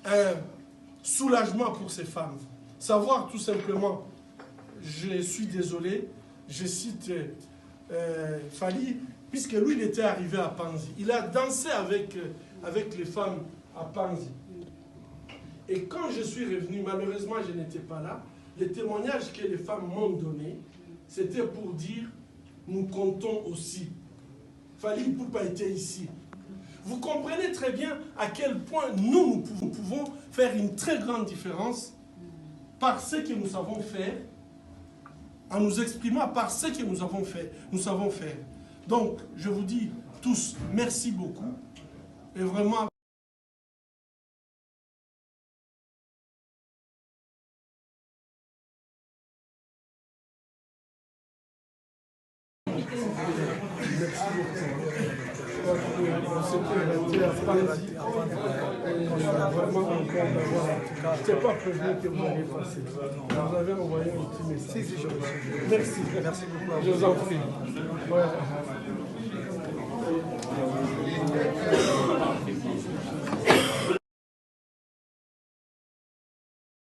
un soulagement pour ces femmes. Savoir tout simplement, je suis désolé, je cite Fally, puisque lui, il était arrivé à Panzi. Il a dansé avec les femmes à Panzi. Et quand je suis revenu, malheureusement, je n'étais pas là, les témoignages que les femmes m'ont donnés, c'était pour dire, nous comptons aussi. Fally Ipupa était ici. Vous comprenez très bien à quel point nous pouvons faire une très grande différence par ce que nous savons faire, en nous exprimant par ce que nous avons fait, nous savons faire. Donc, je vous dis tous, merci beaucoup. Et vraiment, merci beaucoup. Vraiment encore d'avoir. Je n'étais pas prévenu que vous alliez passer. Vous avez envoyé un petit message. Si, merci. Merci beaucoup. Je vous en prie. Ouais.